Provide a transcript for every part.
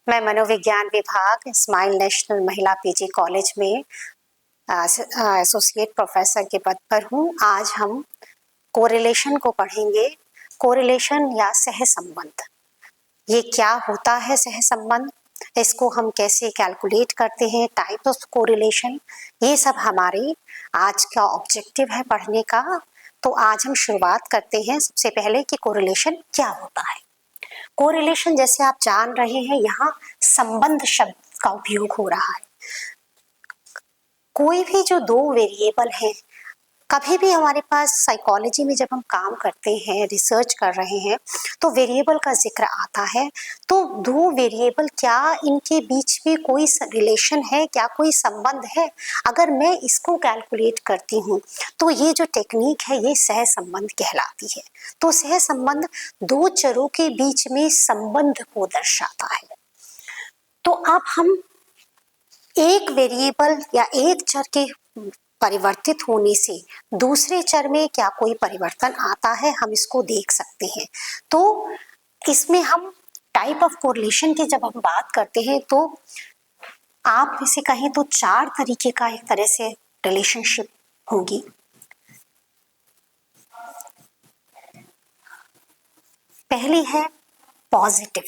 मैं मनोविज्ञान विभाग स्माइल नेशनल महिला पीजी कॉलेज में एसोसिएट प्रोफेसर के पद पर हूँ। आज हम कोरिलेशन को पढ़ेंगे। कोरिलेशन या सहसंबंध, ये क्या होता है सहसंबंध, इसको हम कैसे कैलकुलेट करते हैं, टाइप ऑफ कोरिलेशन, ये सब हमारे आज का ऑब्जेक्टिव है पढ़ने का। तो आज हम शुरुआत करते हैं सबसे पहले कि कोरिलेशन क्या होता है। कोरिलेशन जैसे आप जान रहे हैं, यहाँ संबंध शब्द का उपयोग हो रहा है। कोई भी जो दो वेरिएबल हैं, कभी भी हमारे पास साइकोलॉजी में जब हम काम करते हैं, रिसर्च कर रहे हैं, तो वेरिएबल का जिक्र आता है। तो दो वेरिएबल, क्या इनके बीच में कोई रिलेशन है, क्या कोई संबंध है? अगर मैं इसको कैलकुलेट करती हूँ तो ये जो टेक्निक है ये सहसंबंध कहलाती है। तो सहसंबंध दो चरों के बीच में संबंध को दर्शाता है। तो अब हम एक वेरिएबल या एक चर के परिवर्तित होने से दूसरे चर में क्या कोई परिवर्तन आता है, हम इसको देख सकते हैं। तो इसमें हम टाइप ऑफ कोरिलेशन की जब हम बात करते हैं तो आप इसे कहें तो चार तरीके का एक तरह से रिलेशनशिप होगी। पहली है पॉजिटिव,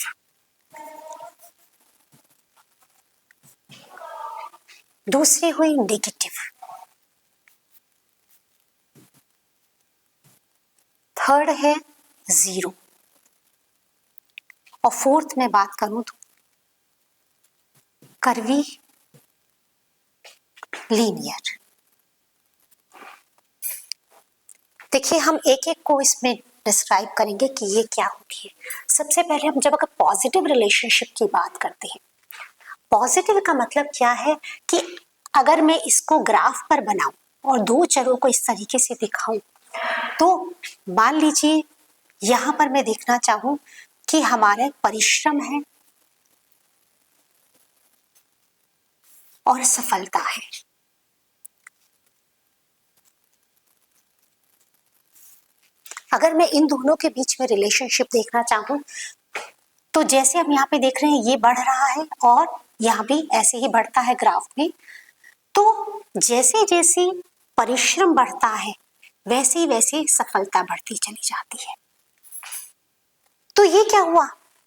दूसरी हुई नेगेटिव, थर्ड है जीरो, और फोर्थ में बात करूं तो कर्वी लीनियर। देखिए, हम एक एक को इसमें डिस्क्राइब करेंगे कि ये क्या होती है। सबसे पहले हम जब अगर पॉजिटिव रिलेशनशिप की बात करते हैं, पॉजिटिव का मतलब क्या है कि अगर मैं इसको ग्राफ पर बनाऊं और दो चरों को इस तरीके से दिखाऊं, तो मान लीजिए यहां पर मैं देखना चाहूं कि हमारा परिश्रम है और सफलता है। अगर मैं इन दोनों के बीच में रिलेशनशिप देखना चाहूं, तो जैसे हम यहाँ पे देख रहे हैं ये बढ़ रहा है और यहाँ भी ऐसे ही बढ़ता है ग्राफ में। तो जैसे जैसे परिश्रम बढ़ता है वैसे वैसे सफलता बढ़ती चली जाती है। तो ये क्या हुआ,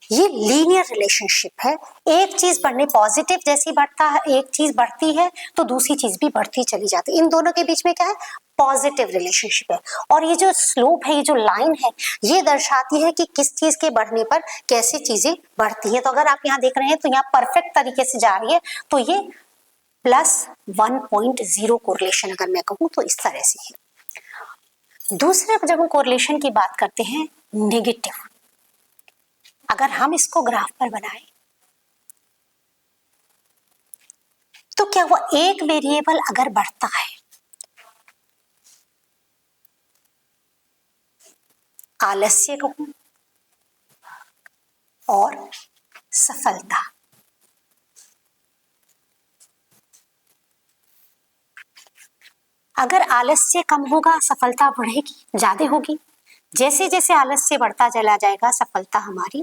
ये लीनियर रिलेशनशिप है। एक चीज बढ़ने, पॉजिटिव जैसी बढ़ता है, एक चीज बढ़ती है तो दूसरी चीज भी बढ़ती चली जाती है। इन दोनों के बीच में क्या है, पॉजिटिव रिलेशनशिप है। और ये जो स्लोप है, ये जो लाइन है, ये दर्शाती है कि किस चीज के बढ़ने पर कैसे चीजें बढ़ती है। तो अगर आप यहाँ देख रहे हैं तो यहाँ परफेक्ट तरीके से जा रही है, तो ये +1.0 कोरिलेशन अगर मैं कहूँ तो इस तरह से है। दूसरे जब हम कोरिलेशन की बात करते हैं, नेगेटिव, अगर हम इसको ग्राफ पर बनाएं तो क्या हुआ, एक वेरिएबल अगर बढ़ता है, आलस्य कहूं और सफलता, अगर आलस्य कम होगा सफलता बढ़ेगी, ज्यादा होगी। जैसे जैसे आलस्य बढ़ता चला जाएगा सफलता हमारी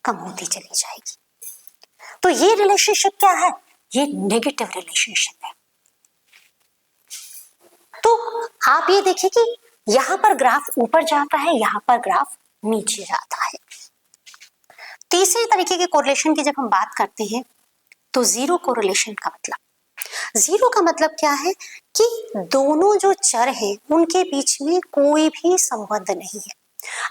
कम होती चली जाएगी। तो ये रिलेशनशिप क्या है, ये नेगेटिव रिलेशनशिप है। तो आप ये देखिए कि यहां पर ग्राफ ऊपर जाता है, यहां पर ग्राफ नीचे जाता है। तीसरे तरीके के कोरिलेशन की जब हम बात करते हैं तो जीरो कोरिलेशन का मतलब, जीरो का मतलब क्या है कि दोनों जो चर हैं उनके बीच में कोई भी संबंध नहीं है।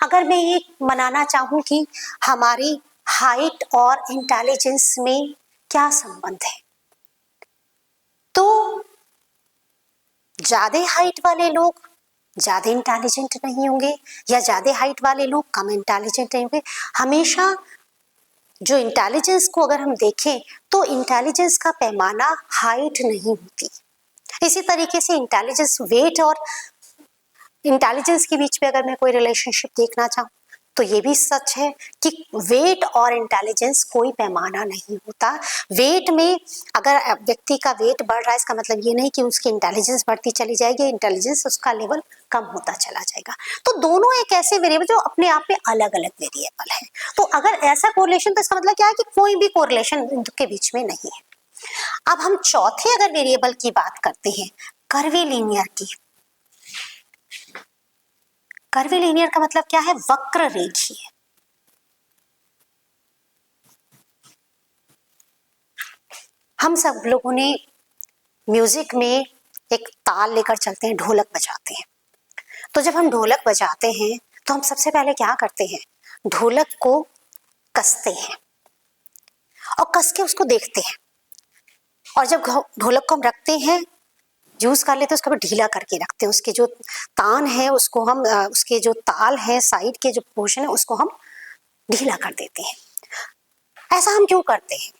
अगर मैं ये मनाना चाहूं कि हमारी हाइट और इंटेलिजेंस में क्या संबंध है, तो ज्यादा हाइट वाले लोग ज्यादा इंटेलिजेंट नहीं होंगे या ज्यादा हाइट वाले लोग कम इंटेलिजेंट नहीं होंगे। हमेशा जो इंटेलिजेंस को अगर हम देखें तो इंटेलिजेंस का पैमाना हाइट नहीं होती। इसी तरीके से इंटेलिजेंस, वेट और इंटेलिजेंस के बीच में अगर मैं कोई रिलेशनशिप देखना चाहूँ तो ये भी सच है कि वेट और इंटेलिजेंस कोई पैमाना नहीं होता। वेट में अगर व्यक्ति का वेट बढ़ रहा है, इसका मतलब ये नहीं कि उसकी इंटेलिजेंस बढ़ती चली जाएगी, इंटेलिजेंस उसका लेवल कम होता चला जाएगा। तो दोनों एक ऐसे वेरिएबल जो अपने आप में अलग अलग वेरिएबल है। तो अगर ऐसा कोरिलेशन, तो इसका मतलब क्या है कि कोई भी कोरिलेशन इनके बीच में नहीं है। अब हम चौथे अगर वेरिएबल की बात करते हैं, कर्वीलिनियर की। कर्वीलिनियर का मतलब क्या है? वक्र रेखीय। हम सब लोगों ने म्यूजिक में एक ताल लेकर चलते हैं, ढोलक बजाते हैं। तो जब हम ढोलक बजाते हैं तो हम सबसे पहले क्या करते हैं? ढोलक को कसते हैं और कस के उसको देखते हैं, और जब ढोलक को हम रखते हैं, यूज कर लेते हैं, उसको ढीला करके रखते हैं। उसके जो तान है उसको हम उसके जो ताल है, साइड के जो पोर्शन है उसको हम ढीला कर देते हैं। ऐसा हम क्यों करते हैं?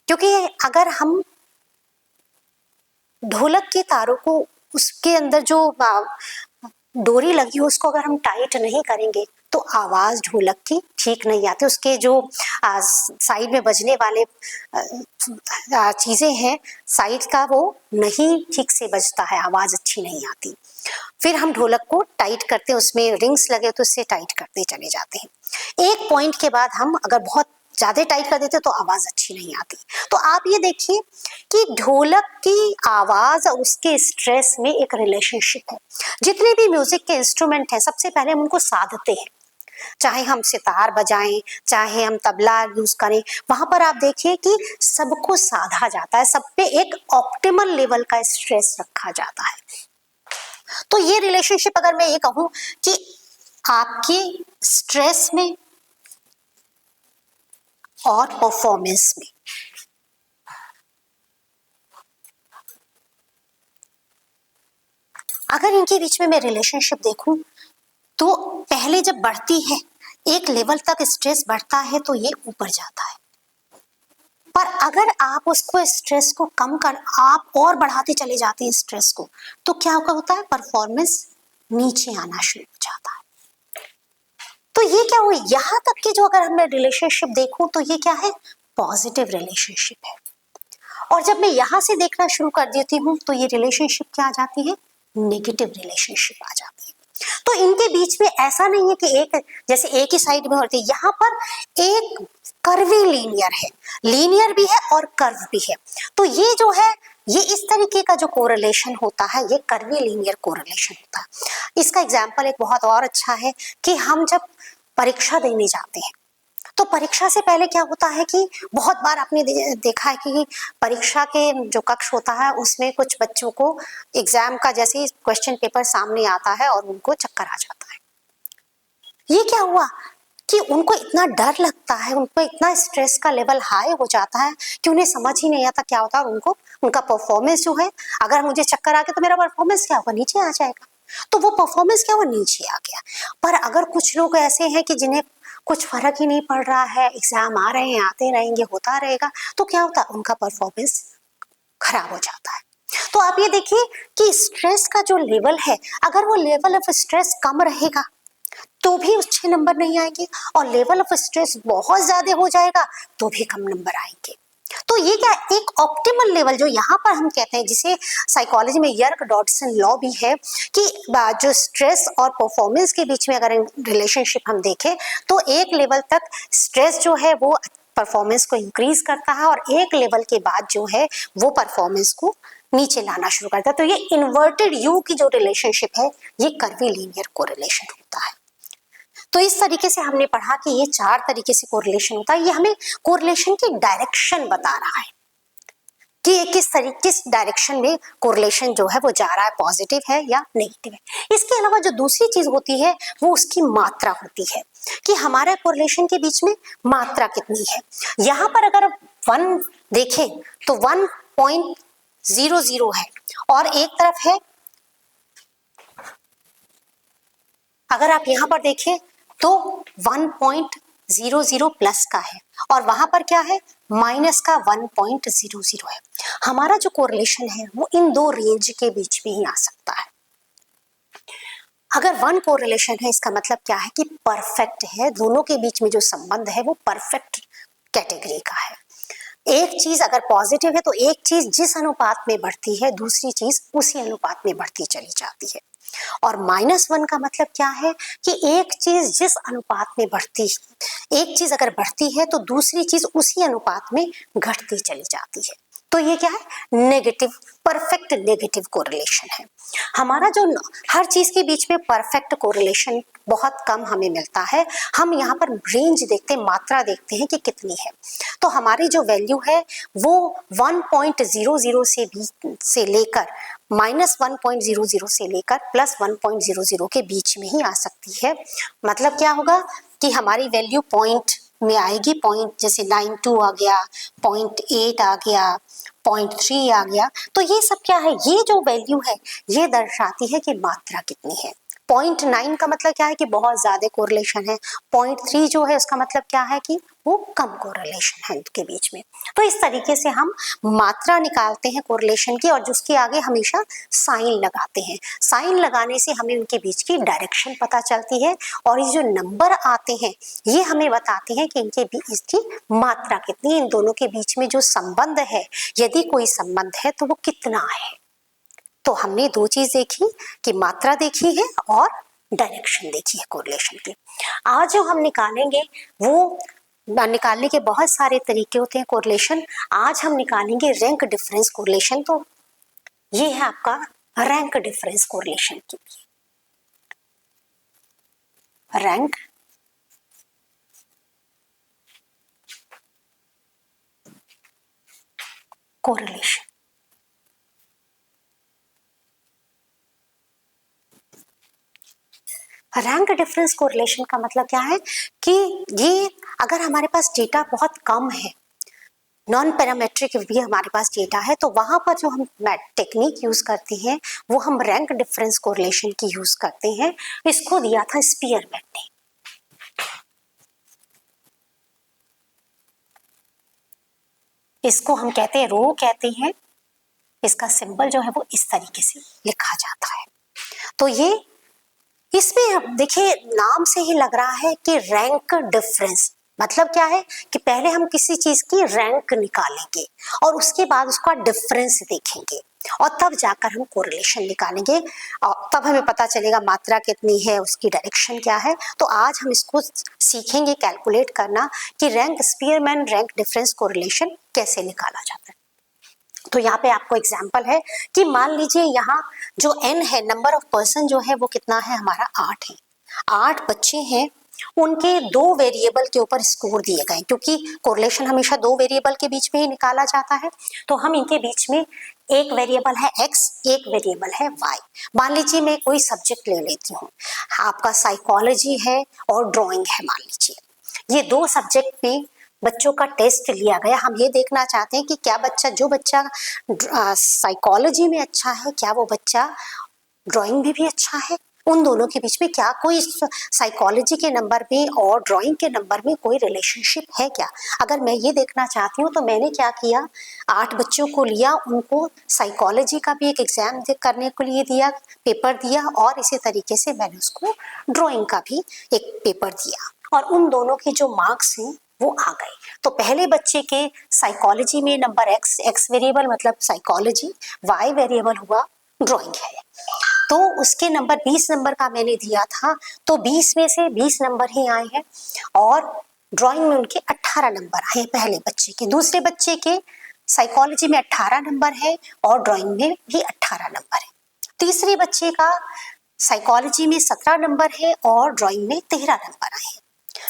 क्योंकि अगर हम ढोलक के तारों को, उसके अंदर जो डोरी लगी हो, उसको अगर हम टाइट नहीं करेंगे तो आवाज ढोलक की ठीक नहीं आती। उसके जो साइड में बजने वाले चीजें हैं साइड का, वो नहीं ठीक से बजता है, आवाज अच्छी नहीं आती। फिर हम ढोलक को टाइट करते हैं, उसमें रिंग्स लगे तो उससे टाइट करते चले जाते हैं। एक पॉइंट के बाद हम अगर बहुत ज्यादा टाइट कर देते तो आवाज अच्छी नहीं आती। तो आप ये देखिए कि ढोलक की आवाज और उसके स्ट्रेस में एक रिलेशनशिप है। जितने भी म्यूजिक के इंस्ट्रूमेंट हैं, सबसे पहले हम उनको साधते हैं, चाहे हम सितार बजाएं, चाहे हम तबला यूज करें, वहां पर आप देखिए कि सबको साधा जाता है, सब पे एक ऑप्टिमल लेवल का स्ट्रेस रखा जाता है। तो ये रिलेशनशिप, अगर मैं ये कहूं कि आपके स्ट्रेस में और परफॉर्मेंस में, अगर इनके बीच में मैं रिलेशनशिप देखूं तो पहले जब बढ़ती है, एक लेवल तक स्ट्रेस बढ़ता है तो ये ऊपर जाता है। पर अगर आप उसको स्ट्रेस को कम कर, आप और बढ़ाते चले जाते हैं स्ट्रेस को, तो क्या होता है? परफॉर्मेंस नीचे आना शुरू हो जाता है। तो ये क्या हुई? यहाँ तक कि जो अगर मैं रिलेशनशिप देखूं तो ये क्या है? पॉजिटिव रिलेशनशिप है। और जब मैं यहाँ से देखना शुरू कर देती हूँ तो ये रिलेशनशिप क्या आ जाती है? नेगेटिव रिलेशनशिप आ जाती है। तो इनके बीच में ऐसा नहीं है कि एक जैसे एक ही साइड में होती है, यहाँ पर एक कर्वी लीनियर है, लीनियर भी है और कर्व भी है। तो ये जो है, ये इस तरीके का जो कोरिलेशन होता है, ये कर्वी लीनियर कोरिलेशन होता है। इसका एग्जाम्पल एक बहुत और अच्छा है कि हम जब परीक्षा देने जाते हैं तो परीक्षा से पहले क्या होता है कि बहुत बार आपने देखा है कि परीक्षा के जो कक्ष होता है उसमें कुछ बच्चों को एग्जाम का जैसे ही क्वेश्चन पेपर सामने आता है और उनको चक्कर आ जाता है। ये क्या हुआ कि उनको इतना डर लगता है, उनको इतना स्ट्रेस का लेवल हाई हो जाता है कि उन्हें समझ ही नहीं आता क्या होता है, और उनको उनका परफॉर्मेंस जो है, अगर मुझे चक्कर आ गया तो मेरा परफॉर्मेंस क्या होगा? नीचे आ जाएगा। तो वो परफॉर्मेंस क्या हुआ? नीचे आ गया। पर अगर कुछ लोग ऐसे हैं कि जिन्हें कुछ फर्क ही नहीं पड़ रहा है, एग्जाम आ रहे हैं, आते रहेंगे, होता रहेगा, तो क्या होता है? उनका परफॉर्मेंस खराब हो जाता है। तो आप ये देखिए कि स्ट्रेस का जो लेवल है, अगर वो लेवल ऑफ स्ट्रेस कम रहेगा तो भी अच्छे नंबर नहीं आएंगे, और लेवल ऑफ स्ट्रेस बहुत ज्यादा हो जाएगा तो भी कम नंबर आएंगे। तो ये क्या, एक ऑप्टिमल लेवल जो यहाँ पर हम कहते हैं, जिसे साइकोलॉजी में यर्क डॉडसन लॉ भी है कि जो स्ट्रेस और परफॉर्मेंस के बीच में अगर रिलेशनशिप हम देखें तो एक लेवल तक स्ट्रेस जो है वो परफॉर्मेंस को इंक्रीज करता है, और एक लेवल के बाद जो है वो परफॉर्मेंस को नीचे लाना शुरू करता है। तो ये इन्वर्टेड यू की जो रिलेशनशिप है, ये कर्वी लीनियर कोरिलेशन होता है। तो इस तरीके से हमने पढ़ा कि ये 4 तरीके से कोरिलेशन होता है। ये हमें कोरिलेशन की डायरेक्शन बता रहा है कि ये किस डायरेक्शन में कोरिलेशन जो है वो जा रहा है, पॉजिटिव है या नेगेटिव है। इसके अलावा जो दूसरी चीज होती है वो उसकी मात्रा होती है कि हमारे कोरिलेशन के बीच में मात्रा कितनी है। यहाँ पर अगर 1 देखें तो 1.00 है, और एक तरफ है, अगर आप यहाँ पर देखें तो 1.00 प्लस का है, और वहां पर क्या है? माइनस का 1.00 है। हमारा जो कोरिलेशन है वो इन दो रेंज के बीच में ही आ सकता है। अगर वन कोरिलेशन है इसका मतलब क्या है कि परफेक्ट है, दोनों के बीच में जो संबंध है वो परफेक्ट कैटेगरी का है। एक चीज अगर पॉजिटिव है तो एक चीज जिस अनुपात में बढ़ती है दूसरी चीज उसी अनुपात में बढ़ती चली जाती है। और -1 का मतलब क्या है कि एक चीज जिस अनुपात में बढ़ती है, एक चीज अगर बढ़ती है तो दूसरी चीज उसी अनुपात में घटती चली जाती है। तो ये क्या है, नेगेटिव, परफेक्ट नेगेटिव कोरिलेशन है। हमारा जो हर चीज के बीच में परफेक्ट कोरिलेशन बहुत कम हमें मिलता है। हम यहाँ पर रेंज देखते हैं, मात्रा देखते हैं कि कितनी है। तो हमारी जो वैल्यू है वो 1.00 से लेकर -1.00 से लेकर +1.00 के बीच में ही आ सकती है। मतलब क्या होगा कि हमारी वैल्यू पॉइंट में आएगी, पॉइंट जैसे 92 आ गया, 0.8 आ गया, 0.3 आ गया। तो ये सब क्या है, ये जो वैल्यू है ये दर्शाती है कि मात्रा कितनी है। 0.9 का मतलब क्या है कि बहुत ज्यादा कोरिलेशन है। 0.3 जो है उसका मतलब क्या है कि वो कम कोरिलेशन है इनके बीच में। तो इस तरीके से हम मात्रा निकालते हैं कोरिलेशन की, और जिसके आगे हमेशा साइन लगाते हैं। साइन लगाने से हमें उनके बीच की डायरेक्शन पता चलती है, और ये जो नंबर आते हैं ये हमें बताते हैं कि इनके बीच इसकी मात्रा कितनी, इन दोनों के बीच में जो संबंध है, यदि कोई संबंध है तो वो कितना है। तो हमने दो चीज देखी कि मात्रा देखी है और डायरेक्शन देखी है कोरिलेशन की। आज जो हम निकालेंगे वो, निकालने के बहुत सारे तरीके होते हैं कोरिलेशन। आज हम निकालेंगे रैंक डिफरेंस कोरिलेशन। तो ये है आपका रैंक डिफरेंस कोरिलेशन की, rank correlation. Rank difference correlation का मतलब क्या है कि ये अगर हमारे पास डेटा बहुत कम है, नॉन पैरामेट्रिक भी हमारे पास डेटा है, तो वहां पर जो हम टेक्निक यूज करते हैं वो हम रैंक डिफरेंस कोरिलेशन की यूज करते हैं। इसको दिया था स्पीयरमैन ने। इसको हम कहते हैं रो कहते हैं। इसका सिंबल जो है वो इस तरीके से लिखा जाता है। तो ये इसमें देखिए नाम से ही लग रहा है कि रैंक डिफरेंस मतलब क्या है कि पहले हम किसी चीज की रैंक निकालेंगे और उसके बाद उसका डिफरेंस देखेंगे, और तब जाकर हम कोरिलेशन निकालेंगे, और तब हमें पता चलेगा मात्रा कितनी है, उसकी डायरेक्शन क्या है। तो आज हम इसको सीखेंगे कैलकुलेट करना कि rank Spearman rank difference correlation कैसे निकाला जाता है। तो यहाँ पे आपको एग्जाम्पल है कि मान लीजिए यहाँ जो n है, नंबर ऑफ पर्सन जो है वो कितना है, हमारा 8 है। 8 बच्चे हैं, उनके दो वेरिएबल के ऊपर स्कोर दिए गए, क्योंकि कोरिलेशन हमेशा दो वेरिएबल के बीच में ही निकाला जाता है। तो हम इनके बीच में एक वेरिएबल है x, एक वेरिएबल है y। मान लीजिए मैं कोई सब्जेक्ट ले लेती हूँ, आपका साइकोलॉजी है और ड्राइंग है मान लीजिए। ये दो सब्जेक्ट में बच्चों का टेस्ट लिया गया। हम ये देखना चाहते हैं कि क्या बच्चा, जो बच्चा साइकोलॉजी में अच्छा है, क्या वो बच्चा ड्राइंग में भी अच्छा है। उन दोनों के बीच में क्या कोई साइकोलॉजी के नंबर में और ड्राइंग के नंबर में कोई रिलेशनशिप है क्या। अगर मैं ये देखना चाहती हूँ तो मैंने क्या किया, 8 बच्चों को लिया, उनको साइकोलॉजी का भी एक एग्जाम करने के लिए दिया, पेपर दिया, और इसी तरीके से मैंने उसको ड्राइंग का भी एक पेपर दिया, और उन दोनों के जो मार्क्स हैं वो आ गए। तो पहले बच्चे के साइकोलॉजी में नंबर x वेरिएबल मतलब साइकोलॉजी, y वेरिएबल हुआ ड्राइंग है, तो उसके नंबर 20 नंबर का मैंने दिया था, तो 20 में से 20 नंबर ही आए हैं, और ड्राइंग में उनके 18 नंबर आए पहले बच्चे के। दूसरे बच्चे के साइकोलॉजी में 18 नंबर है और ड्राइंग में भी 18 नंबर है। तीसरे बच्चे का साइकोलॉजी में 17 नंबर है और ड्राइंग में 13 नंबर आए हैं।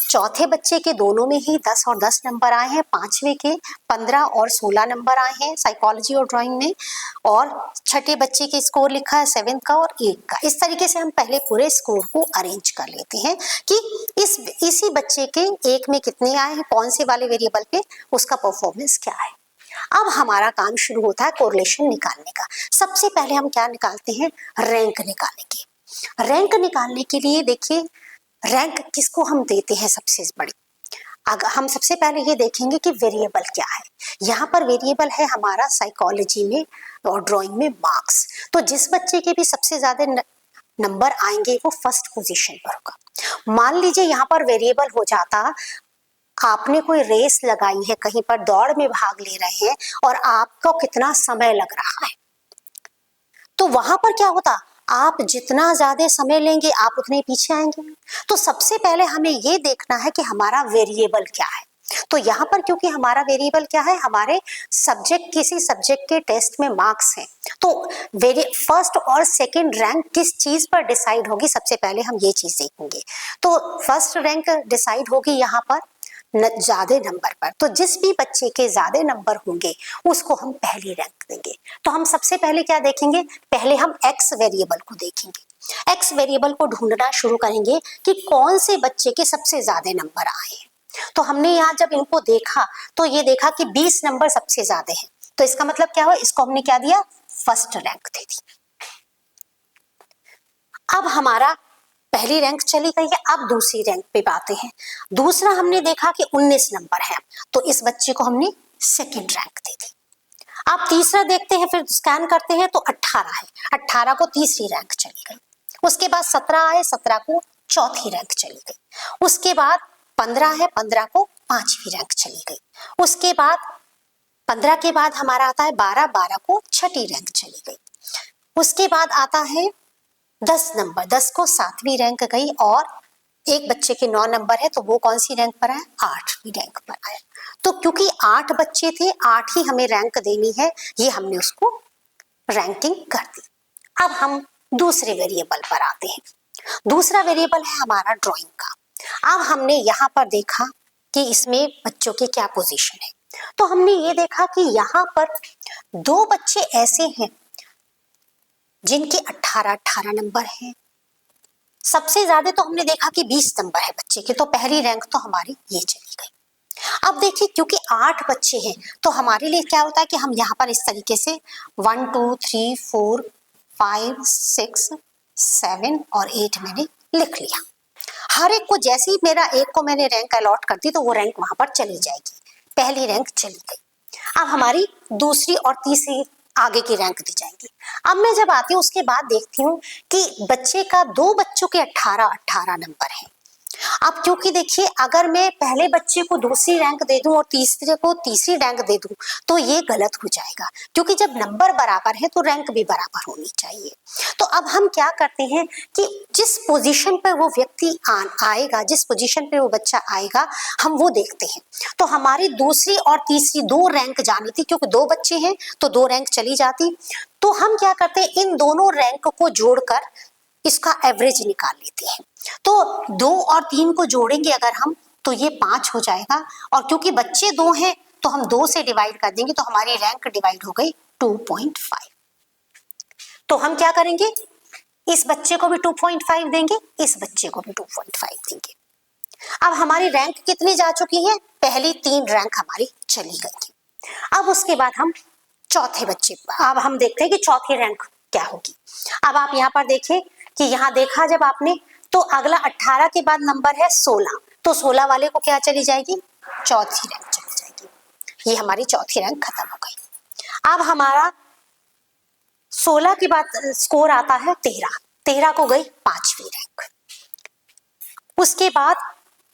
चौथे बच्चे के दोनों में ही 10 और 10 नंबर आए हैं। पांचवे के 15 और 16 नंबर आए हैं साइकोलॉजी और ड्राइंग में, और छठे बच्चे के स्कोर लिखा है 7 का और 8 का। इस तरीके से हम पहले पूरे स्कोर को अरेंज कर लेते हैं कि इसी बच्चे के एक में कितने आए हैं, कौन से वाले वेरिएबल पे उसका परफॉर्मेंस क्या है। अब हमारा काम शुरू होता है कोरिलेशन निकालने का। सबसे पहले हम क्या निकालते हैं, रैंक निकालेंगे। रैंक निकालने के लिए देखिए रैंक किसको हम देते हैं सबसे बड़ी। अगर हम सबसे पहले ये देखेंगे कि वेरिएबल क्या है। यहाँ पर वेरिएबल है हमारा साइकोलॉजी में और ड्राइंग में मार्क्स। तो जिस बच्चे के भी सबसे ज्यादा नंबर आएंगे वो फर्स्ट पोजीशन पर होगा। मान लीजिए यहाँ पर वेरिएबल हो जाता, आपने कोई रेस लगाई है, कहीं पर दौड़ में भाग ले रहे हैं और आपको कितना समय लग रहा है, तो वहां पर क्या होता, आप जितना ज्यादा समय लेंगे आप उतने पीछे आएंगे। तो सबसे पहले हमें ये देखना है कि हमारा वेरिएबल क्या है। तो यहाँ पर क्योंकि हमारा वेरिएबल क्या है, हमारे सब्जेक्ट, किसी सब्जेक्ट के टेस्ट में मार्क्स हैं, तो फर्स्ट और सेकंड रैंक किस चीज पर डिसाइड होगी, सबसे पहले हम ये चीज देखेंगे। तो फर्स्ट रैंक डिसाइड होगी यहाँ पर ज्यादा नंबर पर, तो जिस भी बच्चे के ज्यादा नंबर होंगे उसको हम पहली रैंक देंगे। तो हम सबसे पहले क्या देखेंगे, पहले हम एक्स वेरिएबल को देखेंगे। एक्स वेरिएबल को ढूंढना शुरू करेंगे कि कौन से बच्चे के सबसे ज्यादा नंबर आए हैं। तो हमने यहाँ जब इनको देखा तो ये देखा कि 20 नंबर सबसे ज्यादा है, तो इसका मतलब क्या हुआ, इसको हमने क्या दिया, फर्स्ट रैंक दे दी। अब हमारा पहली रैंक चली गई है, अब दूसरी रैंक पे आते हैं। दूसरा हमने देखा कि 19 नंबर है, तो इस बच्चे को हमने सेकंड रैंक दे दी। अब तीसरा देखते हैं, फिर स्कैन करते हैं तो 18 है, 18 को तीसरी रैंक चली गई। उसके बाद 17 आए, 17 को चौथी रैंक चली गई। उसके बाद 15 है, 15 को पांचवी रैंक चली गई। उसके बाद 15 के बाद हमारा आता है 12, 12 को छठी रैंक चली गई। उसके बाद आता है 10 नंबर, 10 को सातवीं रैंक गई, और एक बच्चे के 9 नंबर है तो वो कौन सी रैंक पर आया, 8वीं रैंक पर आया। तो क्योंकि 8 बच्चे थे, 8 ही हमें रैंक देनी है, ये हमने उसको रैंकिंग कर दी। अब हम दूसरे वेरिएबल पर आते हैं। दूसरा वेरिएबल है हमारा ड्राइंग का। अब हमने यहाँ पर देखा कि इसमें बच्चों की क्या पोजीशन है, तो हमने ये देखा कि यहाँ पर 2 बच्चे ऐसे हैं जिनके 18 नंबर है। सबसे ज्यादा तो हमने देखा कि 20 नंबर है बच्चे के, तो पहली रैंक तो हमारी ये चली गई। अब देखिए क्योंकि 8 बच्चे हैं तो हमारे लिए क्या होता है कि हम यहाँ पर इस तरीके से 1 2 3 4 5 6 7 और 8 मैंने लिख लिया। हर एक को जैसे ही मेरा एक को मैंने रैंक अलॉट कर दी तो वो रैंक वहां पर चली जाएगी, पहली रैंक चली गई। अब हमारी दूसरी और तीसरी आगे की रैंक दी जाएंगी। अब मैं जब आती हूँ उसके बाद देखती हूँ कि बच्चे का 2 बच्चों के 18 नंबर है। अब क्योंकि देखिए अगर मैं पहले बच्चे को दूसरी रैंक दे दूं और तीसरे को तीसरी रैंक दे दूं तो ये गलत हो जाएगा, क्योंकि जब नंबर बराबर है तो रैंक भी बराबर होनी चाहिए। तो अब हम क्या करते हैं कि जिस पोजीशन पर वो व्यक्ति आएगा, जिस पोजीशन पे वो बच्चा आएगा, हम वो देखते हैं। तो हमारी दूसरी और तीसरी 2 रैंक जानी थी, क्योंकि 2 बच्चे हैं तो 2 रैंक चली जाती। तो हम क्या करते हैं, इन दोनों रैंक को जोड़कर इसका एवरेज निकाल लेते हैं। तो 2 और 3 को जोड़ेंगे अगर हम तो ये 5 हो जाएगा, और क्योंकि बच्चे 2 हैं तो हम 2 से डिवाइड कर देंगे तो हमारी रैंक डिवाइड हो गई 2.5। तो हम क्या करेंगे, इस बच्चे को भी 2.5 देंगे, इस बच्चे को भी 2.5 देंगे। अब हमारी रैंक कितनी जा चुकी है, पहली 3 रैंक हमारी चली गई। अब उसके बाद हम चौथे बच्चे, अब हम देखते हैं कि चौथी रैंक क्या होगी। अब आप यहाँ पर देखिए कि यहाँ देखा जब आपने तो अगला 18 के बाद नंबर है 16, तो 16 वाले को क्या चली जाएगी, चौथी रैंक चली जाएगी। ये हमारी चौथी रैंक खत्म हो गई। अब हमारा 16 के बाद स्कोर आता है 13, 13 को गई 5वीं रैंक। उसके बाद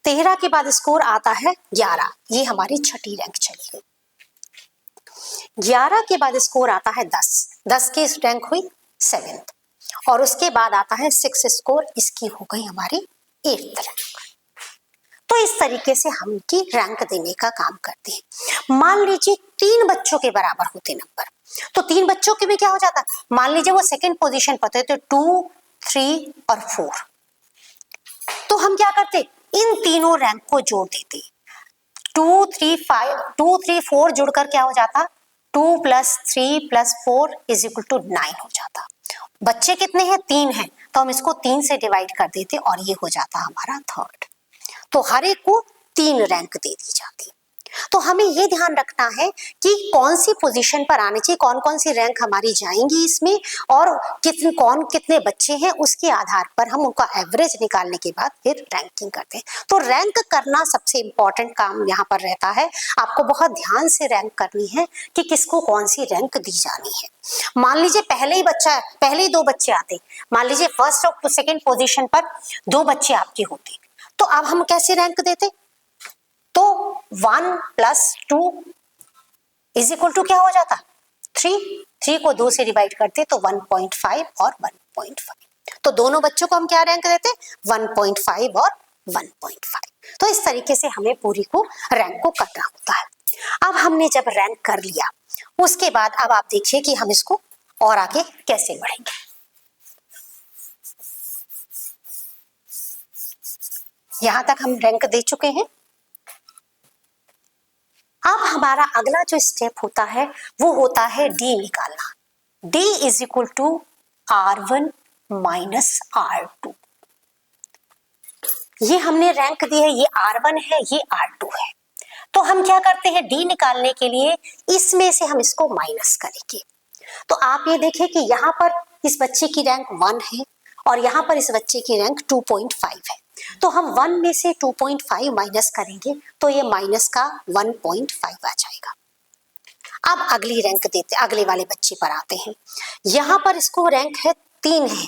13 के बाद स्कोर आता है 11, ये हमारी छठी रैंक चली गई। 11 के बाद स्कोर आता है 10, 10 की रैंक हुई 7th, और उसके बाद आता है 6 स्कोर, इसकी हो गई हमारी 8th रैंक। तो इस तरीके से हम इनकी रैंक देने का काम करते हैं। मान लीजिए 3 बच्चों के बराबर होते नंबर, तो 3 बच्चों के भी क्या हो जाता, मान लीजिए वो सेकंड पोजीशन पर थे तो 2 3 और 4, तो हम क्या करते, इन तीनों रैंक को जोड़ देते। 2 3 4 जुड़कर क्या हो जाता, 2 + 3 + 4 = 9 हो जाता। बच्चे कितने हैं, 3 हैं, तो हम इसको 3 से डिवाइड कर देते और ये हो जाता हमारा 3rd। तो हर एक को 3 रैंक दे दी जाती। तो हमें ये ध्यान रखना है कि कौन सी पोजीशन पर आनी चाहिए, कौन कौन सी रैंक हमारी जाएंगी इसमें, और कितने बच्चे हैं उसके आधार पर हम उनका एवरेज निकालने के बाद फिर रैंकिंग करते हैं। तो रैंक करना सबसे इम्पोर्टेंट काम यहाँ पर रहता है। आपको बहुत ध्यान से रैंक करनी है कि किसको कौन सी रैंक दी जानी है। मान लीजिए पहले ही 2 बच्चे आते, मान लीजिए फर्स्ट और सेकेंड पोजीशन पर 2 बच्चे आपके होते, तो अब हम कैसे रैंक देते? तो 1 + 2 = क्या हो जाता? 3 को 2 से डिवाइड करते तो 1.5 और 1.5। तो दोनों बच्चों को हम क्या रैंक देते? 1.5 और 1.5। तो इस तरीके से हमें पूरी को रैंक को करना होता है। अब हमने जब रैंक कर लिया, उसके बाद अब आप देखिए कि हम इसको और आगे कैसे बढ़ेंगे। यहां तक हम रैंक दे चुके हैं। अब हमारा अगला जो स्टेप होता है वो होता है डी निकालना। D = R1 - R2। ये हमने रैंक दी है, ये R1 है, ये R2 है। तो हम क्या करते हैं, D निकालने के लिए इसमें से हम इसको माइनस करेंगे। तो आप ये देखिए कि यहाँ पर इस बच्चे की रैंक 1 है और यहाँ पर इस बच्चे की रैंक 2.5 है। तो हम 1 में से 2.5 माइनस करेंगे तो ये माइनस का 1.5 आ जाएगा। अब अगली रैंक देते, अगले वाले बच्चे पर आते हैं। यहाँ पर इसको रैंक है 3 है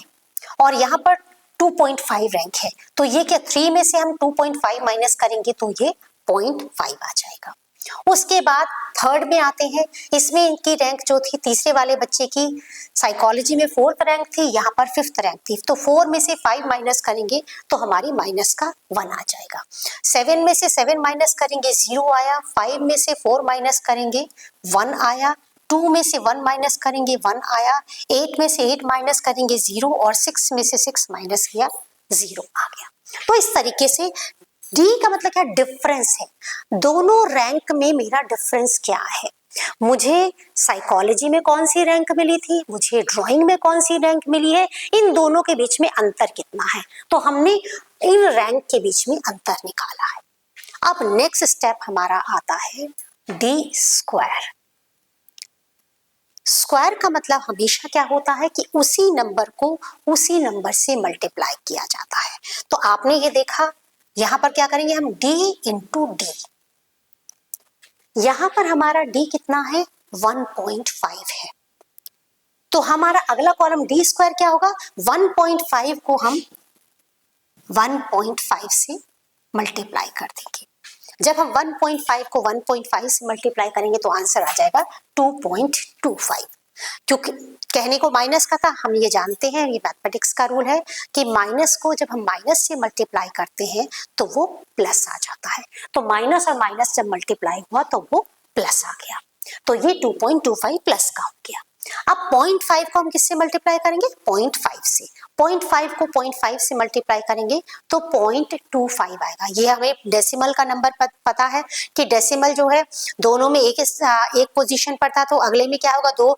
और यहाँ पर 2.5 रैंक है। तो ये क्या, 3 में से हम 2.5 माइनस करेंगे तो ये 0.5 आ जाएगा। उसके बाद थर्ड में आते हैं। इसमें इनकी रैंक जो थी, तीसरे वाले बच्चे की साइकोलॉजी में 4th रैंक थी, यहाँ पर 5th रैंक थी। तो 4 में से 5 माइनस करेंगे तो हमारी माइनस का 1 आ जाएगा। 7 में से 7 माइनस करेंगे 0 आया। 5 में से 4 माइनस करेंगे 1 आया। 2 में से 1 माइनस करेंगे 1 आया। 8 में से 8 माइनस करेंगे 0 और 6 में से 6 माइनस किया 0 आ गया। तो इस तरीके से डी का मतलब क्या, डिफरेंस है। दोनों रैंक में मेरा डिफरेंस क्या है, मुझे साइकोलॉजी में कौन सी रैंक मिली थी, मुझे ड्राइंग में कौन सी रैंक मिली है, इन दोनों के बीच में अंतर कितना है। तो हमने इन रैंक के बीच में अंतर निकाला है। अब नेक्स्ट स्टेप हमारा आता है डी स्क्वायर। स्क्वायर का मतलब हमेशा क्या होता है कि उसी नंबर को उसी नंबर से मल्टीप्लाई किया जाता है। तो आपने ये देखा, यहां पर क्या करेंगे हम, d × d। यहां पर हमारा d कितना है, 1.5 है। तो हमारा अगला कॉलम डी स्क्वायर क्या होगा, 1.5 को हम 1.5 से मल्टीप्लाई कर देंगे। जब हम 1.5 को 1.5 से मल्टीप्लाई करेंगे तो आंसर आ जाएगा 2.25। क्योंकि कहने को माइनस का था, हम ये जानते हैं, ये मैथमेटिक्स का रूल है कि माइनस को जब हम माइनस से मल्टीप्लाई करते हैं तो वो प्लस आ जाता है। तो माइनस और माइनस जब मल्टीप्लाई हुआ तो वो प्लस आ गया। तो ये 2.25 प्लस का हो गया। अब 0.5 को हम किससे मल्टीप्लाई करेंगे, 0.5 से। 0.5 को 0.5 से मल्टीप्लाई करेंगे तो 0.25 आएगा। ये हमें डेसिमल का नंबर पता है कि डेसिमल जो है दोनों में एक पोजीशन पर था, तो अगले में क्या होगा, 2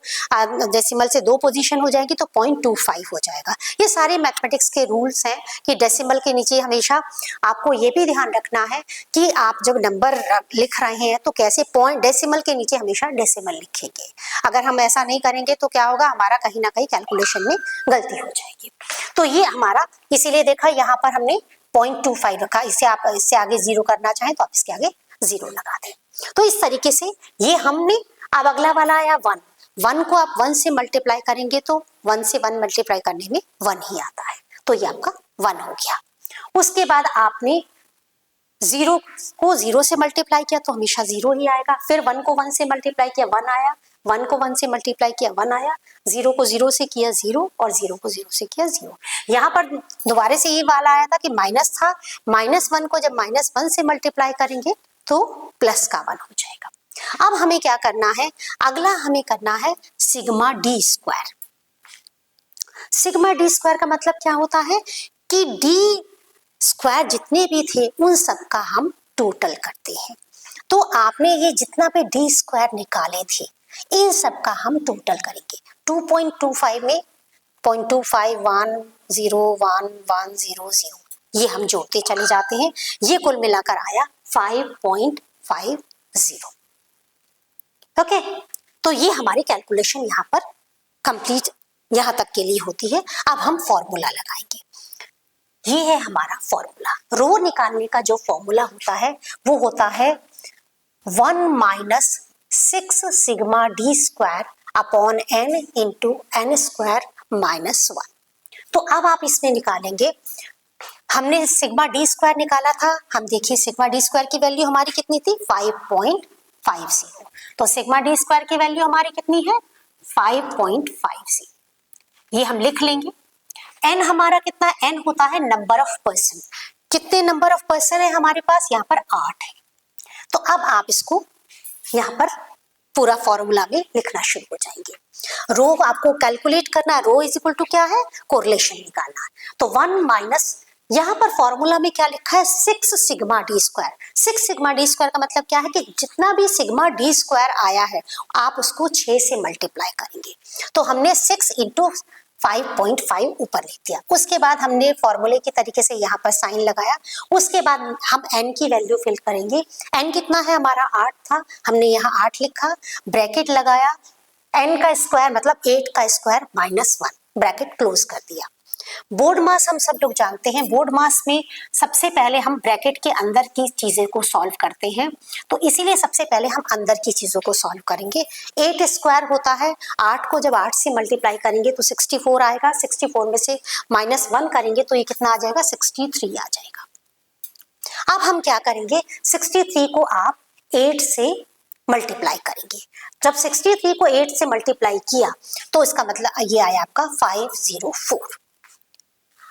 डेसिमल से 2 पोजीशन हो जाएगी तो 0.25 हो जाएगा। ये सारे मैथमेटिक्स के रूल्स हैं कि डेसिमल के नीचे हमेशा आपको ये भी ध्यान रखना है कि आप जब नंबर लिख रहे हैं तो कैसे डेसिमल के नीचे हमेशा डेसिमल लिखेंगे। अगर हम ऐसा नहीं करेंगे तो क्या होगा, हमारा कहीं ना कहीं कैलकुलेशन में गलती हो जाएगी। तो ये हमारा, इसीलिए देखा यहाँ पर हमने 0.25 रखा। इसे आप इससे आगे 0 करना चाहें तो आप इसके आगे 0 लगा दें। तो इस तरीके से ये हमने, अब अगला वाला आया 1 को आप 1 से मल्टीप्लाई करेंगे तो 1 से 1 मल्टीप्लाई करने में 1 ही आता है। तो ये आपका 1 हो गया। उसके बाद आपने 0 को 0 से मल्टीप्लाई किया तो हमेशा 0 ही आएगा। फिर 1 को 1 से मल्टीप्लाई किया 1 आया। 1 को 1 से मल्टीप्लाई किया 1 आया। 0 को 0 से किया 0 और 0 को 0 से किया 0। यहाँ पर दोबारा से ये वाला आया था कि माइनस था, -1 को जब -1 से मल्टीप्लाई करेंगे तो प्लस का 1 हो जाएगा। अब हमें क्या करना है, अगला हमें करना है sigma D square. Sigma D square का मतलब क्या होता है कि डी स्क्वायर जितने भी थे उन सब का हम टोटल करते हैं। तो आपने ये जितना भी डी स्क्वायर निकाले थे इन सब का हम टोटल करेंगे। 2.25 में 0.25 1 0 1 1 0 0 ये हम जोड़ते चले जाते हैं। ये कुल मिलाकर आया 5.5 0। ओके, तो ये हमारी कैलकुलेशन यहाँ पर कंप्लीट यहाँ तक के लिए होती है। अब हम फॉर्मूला लगाएंगे। ये है हमारा फॉर्मूला। रो निकालने का जो फॉर्मूला होता है वो होता है 1 minus 6 sigma D square upon n into n square minus 1। तो अब आप इसमें निकालेंगे, हमने सिग्मा डी स्क्वायर निकाला था, हम देखिए सिग्मा डी स्क्वायर की वैल्यू हमारी कितनी थी 5.50। तो सिग्मा डी स्क्वायर की वैल्यू हमारी कितनी है 5.50। ये हम लिख लेंगे। n हमारा कितना है, n होता है नंबर ऑफ पर्सन। कितने नंबर ऑफ पर्सन है हमारे पास, यहाँ पर 8 है। तो अब आप इसको यहाँ पर पूरा फॉर्मूला में लिखना शुरू हो जाएंगे। रो आपको कैलकुलेट करना है, रो इज इक्वल टू क्या है, कोरिलेशन निकालना है। तो 1 माइनस, यहाँ पर फॉर्मूला में क्या लिखा है 6 sigma D square. 6 sigma D square का मतलब क्या है कि जितना भी सिग्मा डी स्क्वायर आया है आप उसको 6 से मल्टीप्लाई करेंगे। तो हमने 6 इंटू 5.5 ऊपर लिख दिया। उसके बाद हमने फॉर्मूले की तरीके से यहाँ पर साइन लगाया। उसके बाद हम n की वैल्यू फिल करेंगे। n कितना है हमारा 8 था, हमने यहाँ 8 लिखा, ब्रैकेट लगाया, n का स्क्वायर मतलब 8 का स्क्वायर माइनस 1, ब्रैकेट क्लोज कर दिया। बोर्ड मास हम सब लोग जानते हैं, बोर्ड मास में सबसे पहले हम ब्रैकेट के अंदर की चीजें को सॉल्व करते हैं, तो इसीलिए सबसे पहले हम अंदर की चीजों को सॉल्व करेंगे। 8 स्क्वायर होता है, 8 को जब 8 से मल्टीप्लाई करेंगे तो 64 आएगा, 64 में से माइनस 1 करेंगे तो ये कितना आ जाएगा 63 आ जाएगा। अब हम क्या करेंगे, 63 को आप 8 से मल्टीप्लाई करेंगे। जब 63 को 8 से मल्टीप्लाई किया तो इसका मतलब ये आया आपका 504।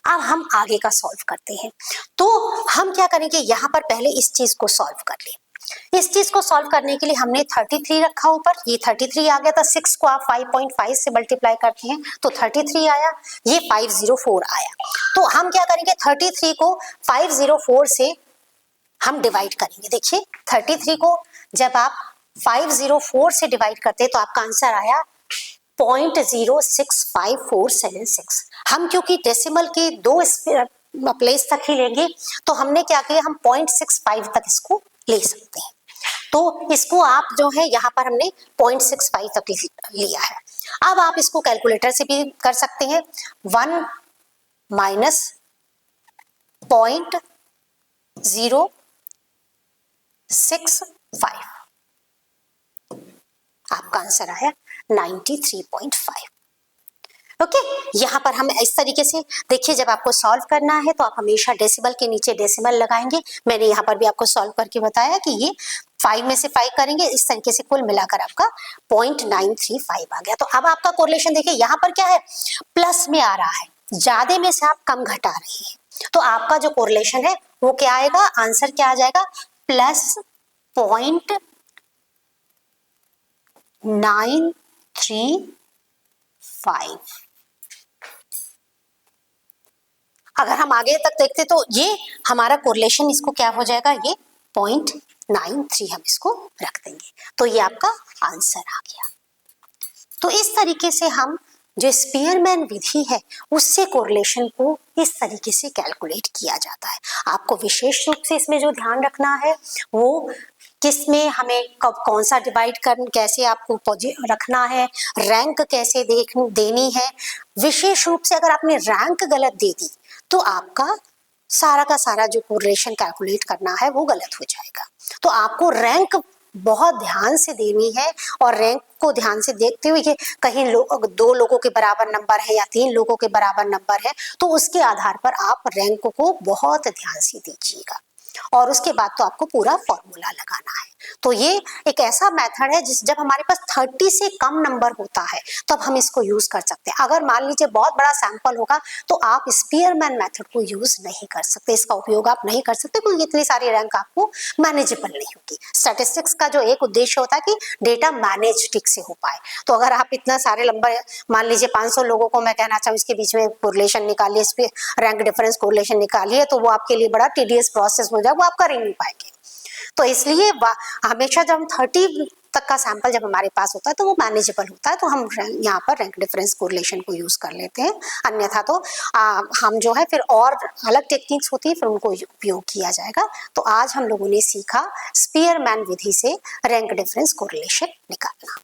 अब हम आगे का सॉल्व करते हैं। तो हम क्या करेंगे, यहाँ पर पहले इस चीज को सॉल्व कर ले। इस चीज को सॉल्व करने के लिए हमने 33 रखा ऊपर, ये 33 आ गया था। 6 को आप 5.5 से मल्टीप्लाई करते हैं तो 33 आया, ये 504 आया। तो हम क्या करेंगे, 33 को 504 से हम डिवाइड करेंगे। देखिए 33 को जब आप 504 से डिवाइड करते हैं तो आपका आंसर आया 0.065476। हम क्योंकि डेसिमल के 2 प्लेस तक ही लेंगे तो हमने क्या किया, हम 0.65 तक इसको ले सकते हैं। तो इसको आप जो है यहाँ पर हमने 0.65 तक लिया है। अब आप इसको कैलकुलेटर से भी कर सकते हैं। 1 माइनस 0.065, आपका आंसर आया 93.5। ओके, यहाँ पर हम इस तरीके से देखिए, जब आपको सॉल्व करना है तो आप हमेशा डेसिमल के नीचे डेसिमल लगाएंगे। मैंने यहाँ पर भी आपको सॉल्व करके बताया कि ये 5 में से 5 करेंगे, इस तरीके से कुल मिलाकर आपका 0.935 आ गया। तो अब आपका कोरिलेशन देखिए, यहाँ पर क्या है प्लस में आ रहा है, ज्यादा में से आप कम घटा रहे हैं, तो आपका जो कोरिलेशन है वो क्या आएगा, आंसर क्या आ जाएगा प्लस 0.935। अगर हम आगे तक देखते तो ये हमारा कोरिलेशन, इसको क्या हो जाएगा, ये 0.93 हम इसको रख देंगे, तो ये आपका आंसर आ गया। तो इस तरीके से हम जो स्पीयरमैन विधि है उससे कोरिलेशन को इस तरीके से कैलकुलेट किया जाता है। आपको विशेष रूप से इसमें जो ध्यान रखना है वो किसमें हमें कब कौन सा डिवाइड कर, कैसे आपको रखना है, रैंक कैसे देनी है। विशेष रूप से अगर आपने रैंक गलत दे दी तो आपका सारा का सारा जो कोरिलेशन कैलकुलेट करना है वो गलत हो जाएगा। तो आपको रैंक बहुत ध्यान से देनी है, और रैंक को ध्यान से देखते हुए कि कहीं 2 लोगों के बराबर नंबर है या 3 लोगों के बराबर नंबर है, तो उसके आधार पर आप रैंक को बहुत ध्यान से दीजिएगा, और उसके बाद तो आपको पूरा फॉर्मूला लगाना है। तो ये एक ऐसा मेथड है जब हमारे पास 30 से कम नंबर होता है तब हम इसको यूज कर सकते हैं। अगर मान लीजिए बहुत बड़ा सैंपल होगा तो आप स्पीयरमैन मेथड को यूज नहीं कर सकते, इसका उपयोग आप नहीं कर सकते, क्योंकि इतनी सारी रैंक आपको मैनेजेबल नहीं होगी। स्टैटिस्टिक्स का जो एक उद्देश्य होता है कि डेटा मैनेज ठीक से हो पाए, तो अगर आप इतना सारे नंबर, मान लीजिए 500 लोगों को मैं कहना चाहूँ इसके बीच में कोरिलेशन निकालिए, इस पे रैंक डिफरेंस कोरिलेशन निकालिए, तो वो आपके लिए बड़ा टीडियस प्रोसेस हो जाए, वो आप कर ही नहीं पाएंगे। तो इसलिए हमेशा जब हम 30 तक का सैंपल जब हमारे पास होता है तो वो मैनेजेबल होता है, तो हम यहाँ पर रैंक डिफरेंस कोरिलेशन को यूज कर लेते हैं। अन्यथा तो हम जो है फिर और अलग टेक्निक्स होती है, फिर उनको उपयोग किया जाएगा। तो आज हम लोगों ने सीखा स्पीयरमैन विधि से रैंक डिफरेंस कोरिलेशन निकालना।